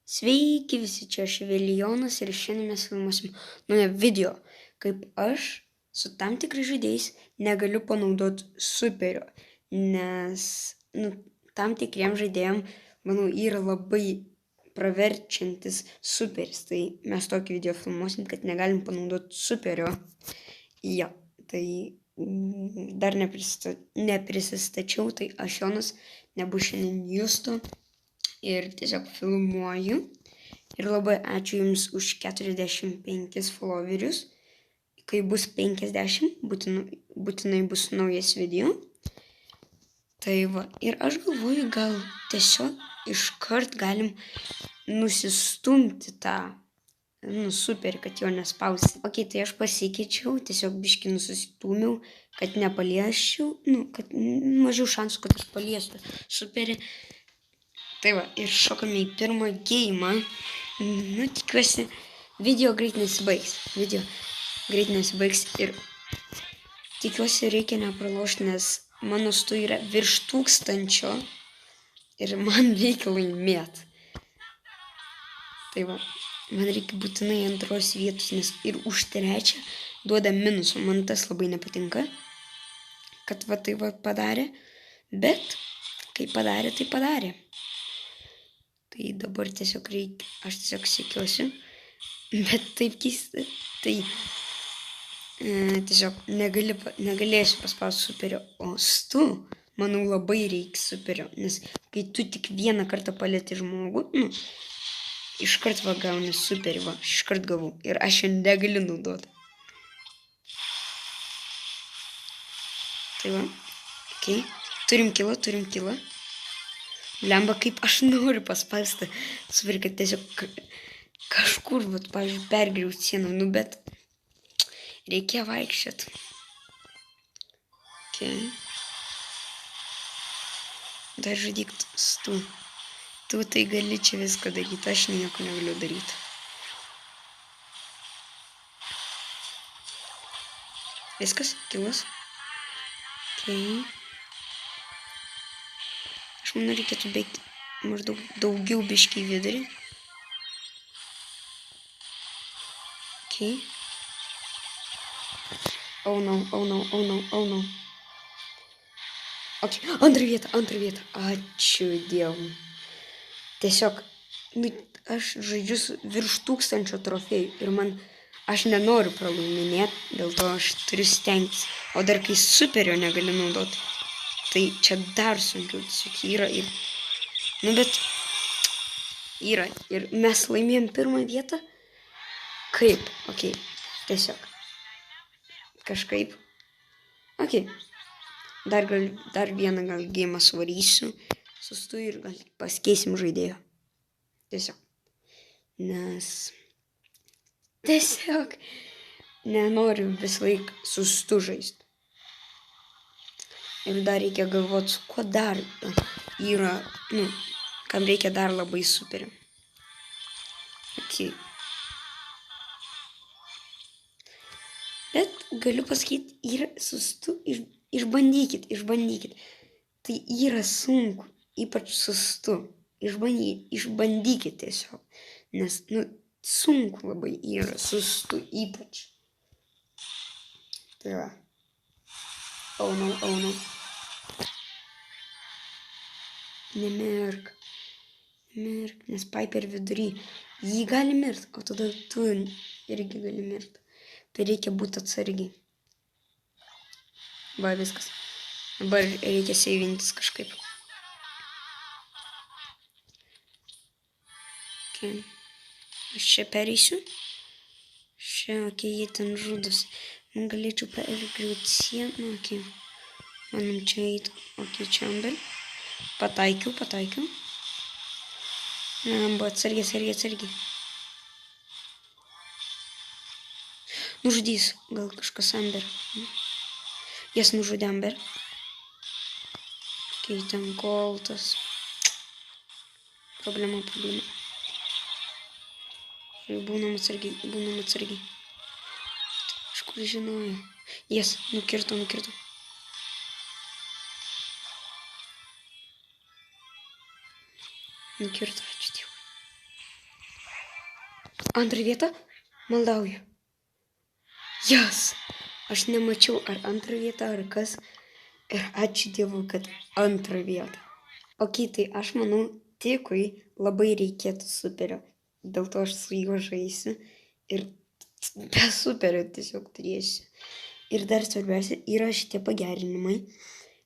Sveiki visi, čia aš Vilijonas ir šiandien mes filmuosim naują video, kaip aš su tam tikrais žaidėjais negaliu panaudoti superio, nes tam tikriem žaidėjam, manau, yra labai praverčiantis superis, tai mes tokį video filmuosim, kad negalim panaudoti superio. Ja, tai dar neprisistačiau, tai aš Jonas, nebus šiandien Justo. Ir tiesiog filmuoju. Ir labai ačiū Jums už 45 followerius. Kai bus 50, būtinai bus naujas video. Tai va, ir aš galvoju, gal tiesiog iškart galim nusistumti tą superį, kad jo nespausti. Ok, tai aš pasikeičiau, tiesiog biškį nusistūmiau, kad nepaliesčiau, kad mažiau šansų, kad aš paliesiu superį. Tai va, ir šokame į pirmą geimą. Tikiuosi, video greit nesibaigs. Ir tikiuosi reikia nepralošti, nes mano stu yra virš 1000 ir man reikia laimėti. Tai va, man reikia būtinai antros vietos, nes ir už trečią duoda minusų. Man tas labai nepatinka, kad va tai va padarė, bet kai padarė, tai padarė. Tai dabar tiesiog reikia, aš tiesiog sėkiuosiu, bet taip keista, tai tiesiog negalėsiu paspausti superio, o stu, manau, labai reikia superio, nes kai tu tik vieną kartą palieti žmogų, iškart va gauni superį, va, iškart gavau ir aš jo negaliu naudoti. Tai va, okei, turim kilą. Lemba, kaip aš noriu paspausti superį, kad tiesiog kažkur, vat, pavyzdžiui, pergriauti sieną, bet reikia vaikščioti. Okay. Dar žaidyk stu. Tu tai gali čia viską daryti, aš nieko negaliu daryti. Viskas, kilas. Okay. Aš manau, reikėtų baigti maždaug daugiau biškį į vidurį. Okay. Oh no. Okay. Antrą vietą. Ačiū Dievui. Tiesiog, aš žaidžiu virš 1000 trofėjų ir aš nenoriu pralaiminėti, dėl to aš turiu stengtis. O dar kai superio negaliu naudoti, tai čia dar sunkiau, tiesiog yra ir... bet yra. Ir mes laimėjom pirmą vietą. Kaip? Ok, tiesiog. Kažkaip. Ok. Dar vieną gal geimą svarysiu. Sustu ir gal pasikeisim žaidėjo. Tiesiog. Nes... Tiesiog nenoriu vis laik sustu žaisti. Ir dar reikia galvoti, su kuo dar yra, kam reikia dar labai superio. Okay. Bet galiu pasakyti, yra sustu, išbandykit. Tai yra sunku, ypač sustu. Išbandykit tiesiog. Nes, sunku labai yra sustu, ypač. Tai va. Oh no. Nemirk, nes Piper vidury. Jį gali mirti, o tada tu irgi gali mirti. Tai reikia būti atsargiai. Va, viskas. Dabar reikia seivintis kažkaip. Okay. Aš čia pereisiu. Jie ten žudosi. Man galėčiau pergriauti sieną. Okay. Manom čia eiti. Ok, čia ambel. Pataikiau. Buvo atsargiai. Nužudys. Gal kažkas amber. Jas nužudė amber. Ok, ten koltas. Problema. Būnam atsargiai. Iš kur žinojo. Jas, nukirto. Nukirto, ačiū Dievui. Antrą vietą? Maldauju. Jas. Aš nemačiau ar antrą vietą, ar kas. Ir ačiū Dievui, kad antrą vietą. Ok, tai aš manau, tikui labai reikėtų superio. Dėl to aš su juo žaisiu. Ir be superio tiesiog turėsiu. Ir dar svarbiausia, yra šitie pagerinimai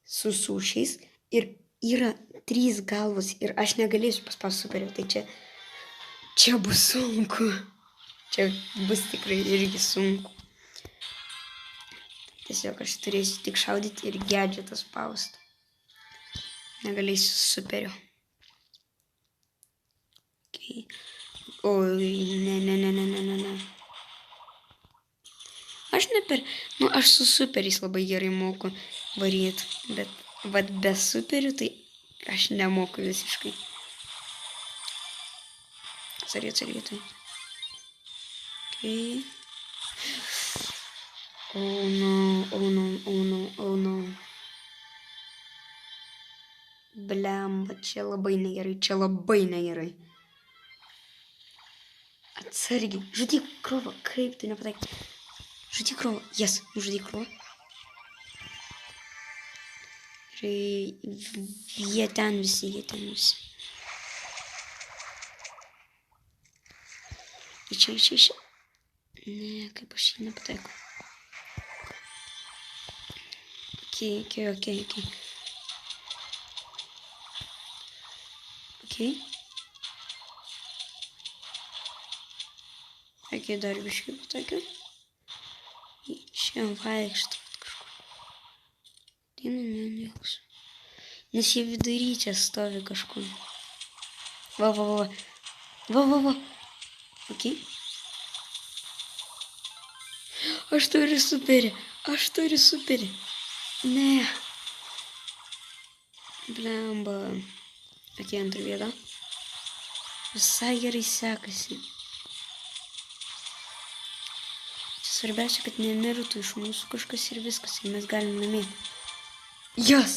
su sušiais. Ir yra 3 galvos. Ir aš negalėsiu paspausti superio. Tai čia bus sunku. Čia bus tikrai irgi sunku. Tiesiog aš turėsiu tik šaudyti ir gadgetą spausti. Negalėsiu superio. Okay. Oi, ne. Aš su superiais labai gerai moku varyti, bet be superių tai aš nemoku visiškai. Atsargiai. Okay. Oh no. Blemba, čia labai negerai. Atsargiai. Žudyk krūvą. Kaip tu nepataikai? Žudyk krūvą. Yes, nužudyk krūvą. Ir jie ten visi. Čia. Ne, kaip aš jį nepataikau. Okay. Okay, dar biškai pataikiau. Čia vaikšto kažkur. Niekas. Nes jie vidury čia stovi kažkur. Va. Okay. Aš turiu superį. Ne. Blemba. Okay, antrą vietą. Visai gerai sekasi. Svarbiausia, kad nemirtų iš mūsų kažkas ir viskas, ir mes galim laimėti. Yes!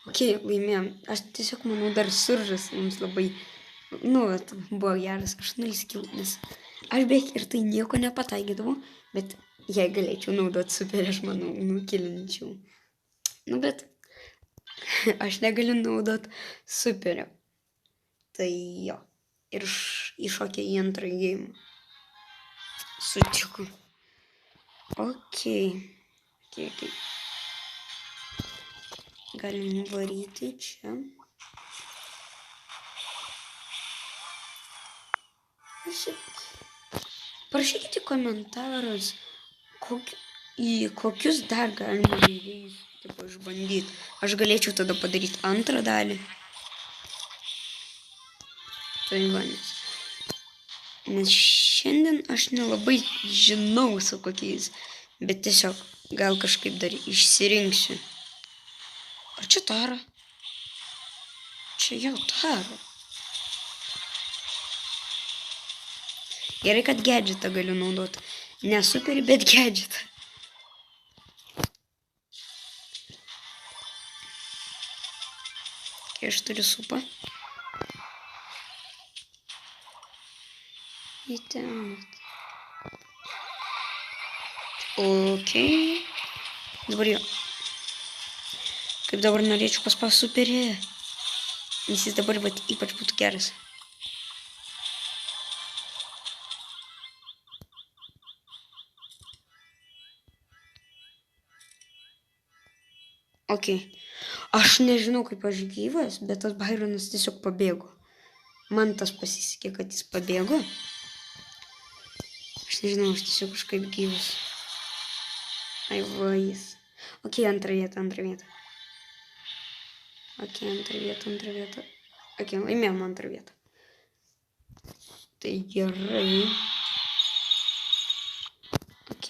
Ok, laimėjom. Aš tiesiog manau, dar suržas mums labai, buvo geras. Aš 0 kilų, nes aš beveik ir tai nieko nepataikydavau, bet jei galėčiau naudoti superį, aš manau, nukilinčiau. Bet aš negaliu naudoti superio. Tai jo. Ir iššokė į antrą gėjimą. Sutiku. Ok. Galim varyti čia. Parašykite komentarus, kokius dar galima žaidėjus išbandyti. Aš galėčiau tada padaryti antrą dalį. Tai vanės. Nes šiandien aš nelabai žinau su kokiais, bet tiesiog gal kažkaip dar išsirinksiu. Ar čia Tara? Čia jau Tara. Gerai, kad gadgetą galiu naudoti. Ne superį, bet gadgetą. Kai aš turiu supą. Ok. Dabar jo. Kaip dabar norėčiau paspausti superį. Nes jis dabar ypač būtų geras. Ok. Aš nežinau, kaip aš gyvas, bet tas Byronas tiesiog pabėgo. Man tas pasisekė, kad jis pabėgo. Aš nežinau, aš tiesiog kažkaip gyvas. Ai, va jis. Ok, antrą vietą. Ok, antrą vietą. Ok, laimėjom antrą vietą. Tai gerai. Ok.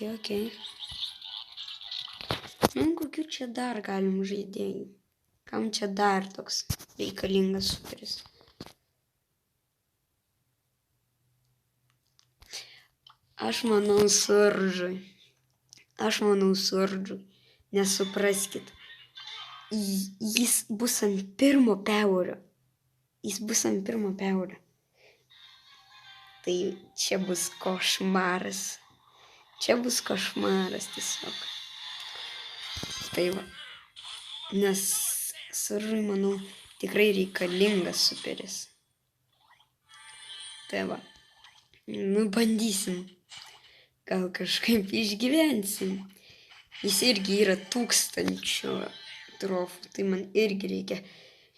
Kokių čia dar galim žaidėjų? Kam čia dar toks reikalingas superis? Aš manau Surdžui. Nesupraskit. Jis bus ant pirmo powerio. Tai čia bus košmaras. Čia bus košmaras tiesiog. Tai va. Nes Suržui, manau, tikrai reikalingas superis. Tai va. Nu, bandysim. Gal kažkaip išgyvensim. Jis irgi yra 1000 trofų. Tai man irgi reikia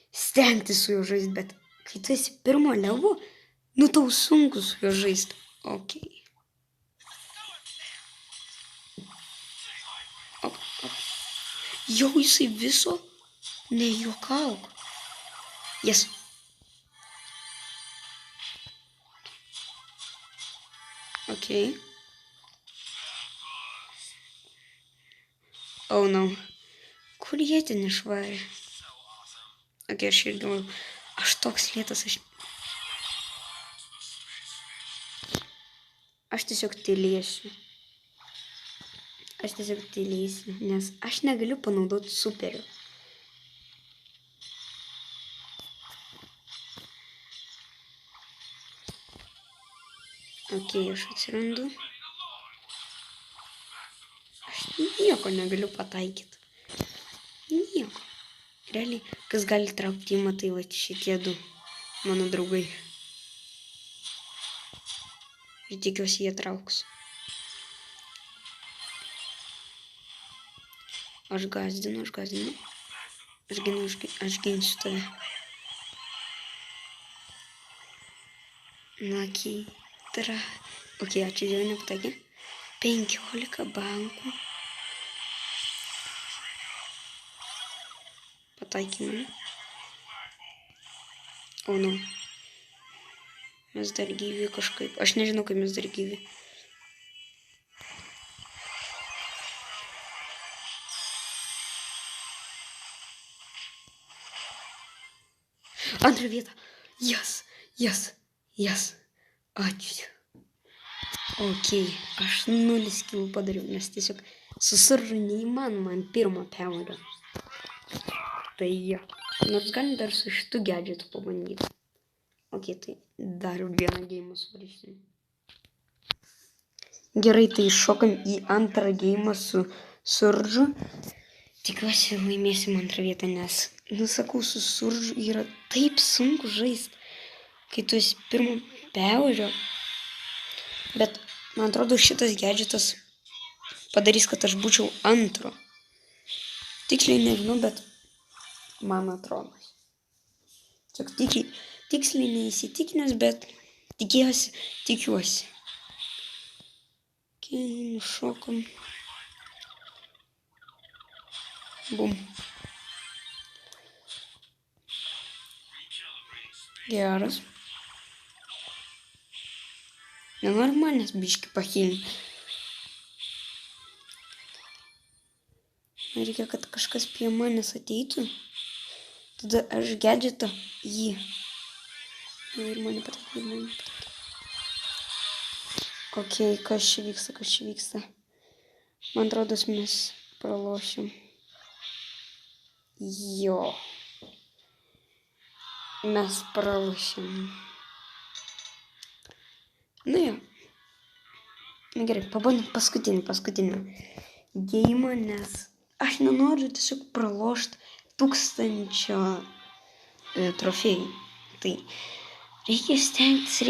stengtis su juo žaisti. Bet kai tu esi pirmo levo, nu tau sunku su juo žaisti. Ok. Jau jisai viso? Nejuokauk. Yes. Ok. Oh no. Kur jie ten išvarė? Ok, aš ir galvoju. Aš toks lėtas, aš tiesiog tylėsiu. Nes aš negaliu panaudoti superio. Ok, aš atsirandu. Aš nieko negaliu pataikyti. Nieko. Realiai, kas gali traukti įmą, tai va šitie du mano draugai. Ir tikiuosi jie trauks. Aš gazdinu. Aš ginsiu tave. Na, Ok, ačiū Dievui, nepataikė. 15 bankų. Pataikymai. O, nu. Mes dar gyvi kažkaip. Aš nežinau, kaip mes dar gyvi. Antrą vietą. Yes. Ačiū. Ok, aš 0 kilų padariau, nes tiesiog su Suržu neįmanoma ant pirmo pergalio. Tai jo. Nors galim dar su šitu gadžetu pabandyti. Ok, tai dar vieną geimą suvarysim. Gerai, tai šokam į antrą geimą su Suržu. Tikiuosi laimėsim antrą vietą, nes, sakau, su Suržu yra taip sunku žaisti, kai tu esi pirmo pergalio. Bet, man atrodo, šitas gadžetas padarys, kad aš būčiau antro. Tiksliai nežinau, bet man atrodo. Tiksliai neįsitikinęs, bet tikiuosi. Okay, šokam. Bum. Geras. Nenori manęs biškį pahilinti. Reikia, kad kažkas prie manęs ateitų. Tada aš gadžetą jį. Ir mane pataikė. Ok, kas čia vyksta? Man atrodo, mes pralošim. Jo. Mes pralošim. Nu jo. Gerai, pabandom paskutinį geimą, nes aš nenoriu tiesiog pralošti 1000 trofėjų. Tai reikia stengtis.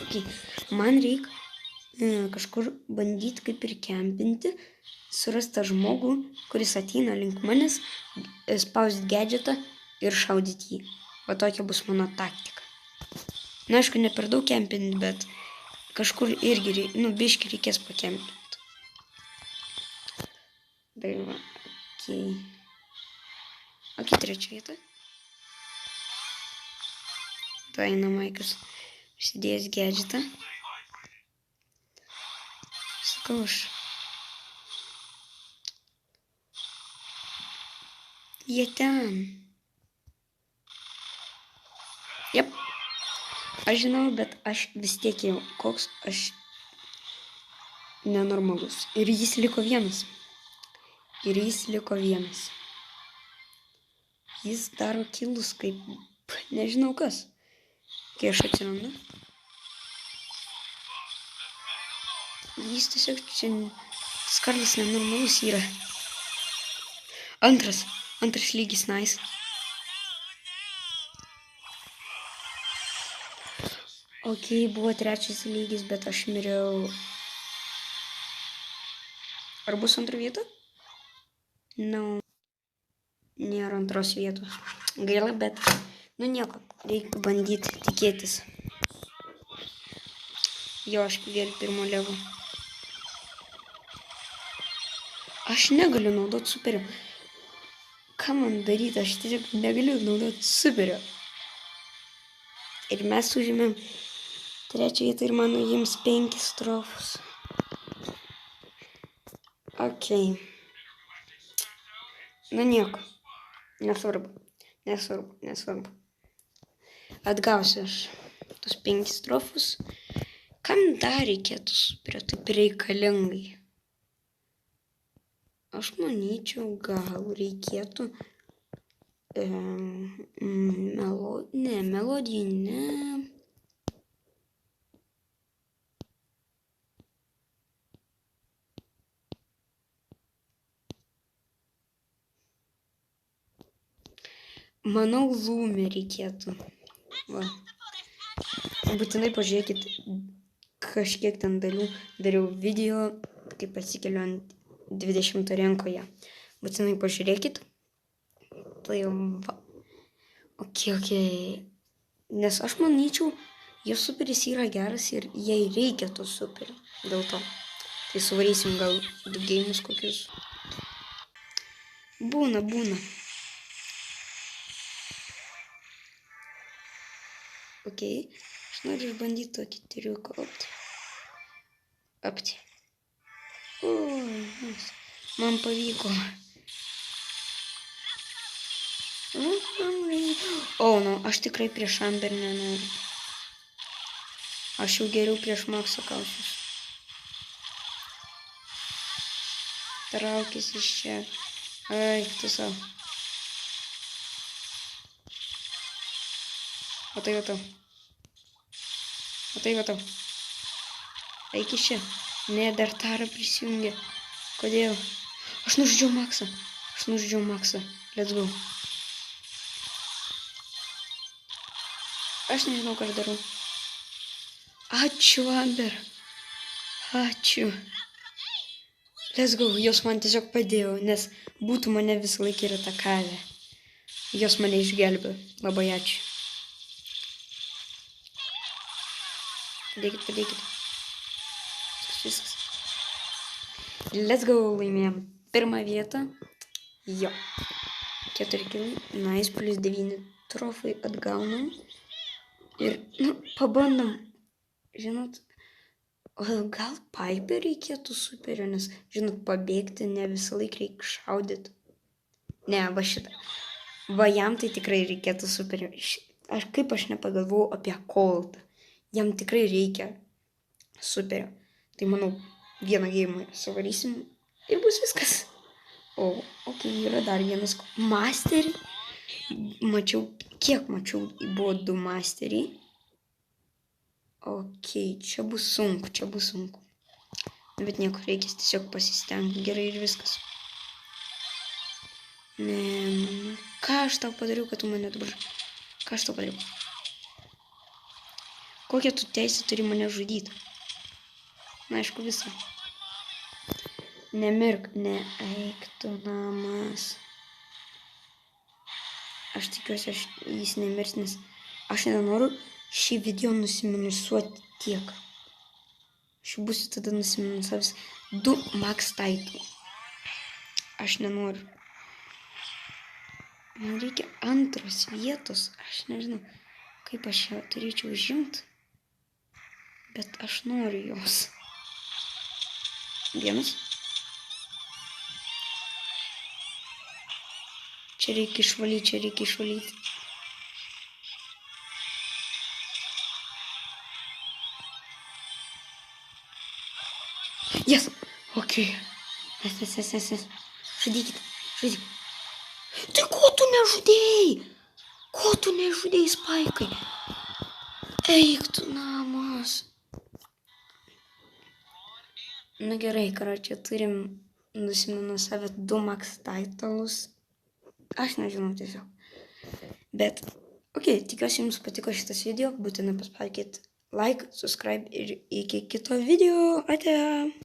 Okay. Man reikia kažkur bandyti kaip ir kempinti, surasti žmogų, kuris ateina link manęs, spausdyti gadžetą ir šaudyti jį. Va tokia bus mano taktika. Na, aišku, ne per daug kempinti, bet kažkur irgi, biškį reikės pakempinti. Tai va, ok, 3 vietą. Dynamaikas užsidėjęs gadžetą. Sakau aš. Jie ten. Jep. Aš žinau, bet aš vis tiek jau koks aš nenormalus. Ir jis liko vienas. Jis daro kilus kaip nežinau kas. Ok, kai aš atsirandu. Jis tiesiog čia... Skarlas nenormalus yra. Antras lygis, nice. Ok, buvo trečias lygis, bet aš miriau. Ar bus antra vieta? No. Nėra antros vietos. Gaila, bet... Nu nieko, reikia bandyti tikėtis. Jo, aš vėl pirmo levo. Aš negaliu naudoti superio. Ką man daryti? Aš tiesiog negaliu naudoti superio. Ir mes užėmėm trečią vietą ir mano jiems 5 trofus. Ok. Nu nieko. Nesvarbu. Atgausiu aš tus 5 trofus. Kam dar reikėtų superio taip reikalingai? Aš manyčiau, gal reikėtų melodijai, ne. Manau, Lumė reikėtų. Va. Būtinai pažiūrėkit, kažkiek ten dariau video, kaip atsikeliu ant 20 rankoje. Būtinai pažiūrėkit. Tai va. Ok. Nes aš manyčiau, jo superis yra geras ir jai reikia to superio. Dėl to. Tai suvarysim gal 2 geimus kokius. Būna. Ok. Aš noriu išbandyti tokį triuką. Apti. Man pavyko. No, aš tikrai prieš Amber nenoriu. Aš jau geriau prieš Maksą kausius. Traukis iš čia. Ai, tu savo. O tai va tau. Eik iš čia. Ne, dar Tara prisijungė. Kodėl? Aš nužudžiau Maksą. Let's go. Aš nežinau, ką aš darau. Ačiū, Amber. Ačiū. Let's go. Jos man tiesiog padėjo, nes būtų mane visą laiką ir atakavę. Jos mane išgelbėjo. Labai ačiū. Padėkit. Viskas. Let's go, laimėjom. Pirmą vietą. Jo. 4 kilai. Nice, plus 9 trofai atgaunam. Ir, pabandom. Žinot, gal Piper reikėtų superio, nes, žinot, pabėgti ne visą laiką reikia šaudyti. Ne, va šitą. Va jam tai tikrai reikėtų superio. Kaip aš nepagalvojau apie Coltą. Jam tikrai reikia superio. Tai manau, vieną geimą suvarysim ir bus viskas. Ok, yra dar vienas masterį. Kiek mačiau, buvo 2 masteriai. Ok, čia bus sunku. Bet nieko, reikia tiesiog pasistengti gerai ir viskas. Ne, ką aš tau padariau, kad tu mane dabar... Ką aš tau padariau? Kokią tu teisę turi mane žudyti? Na, aišku, visą. Nemirk, eik tu namas. Aš tikiuosi, jis nemirs, nes aš nenoriu šį video nusiminusuoti tiek. Aš būsiu tada nusiminusavęs 2 max title. Aš nenoriu. Man reikia antros vietos. Aš nežinau, kaip aš ją turėčiau užimti. Bet aš noriu jos. Vienas. Čia reikia išvalyti. Yes! Ok. Yes. Žudykit. Tai ko tu nežudėjai? Spaikai? Eik tu namas. Na gerai, karočią, turim nusiminusavę 2 max titulus. Aš nežinau tiesiog. Bet, tikiuosi jums patiko šitas video. Būtinai paspaudykit like, subscribe ir iki kito video. Ate.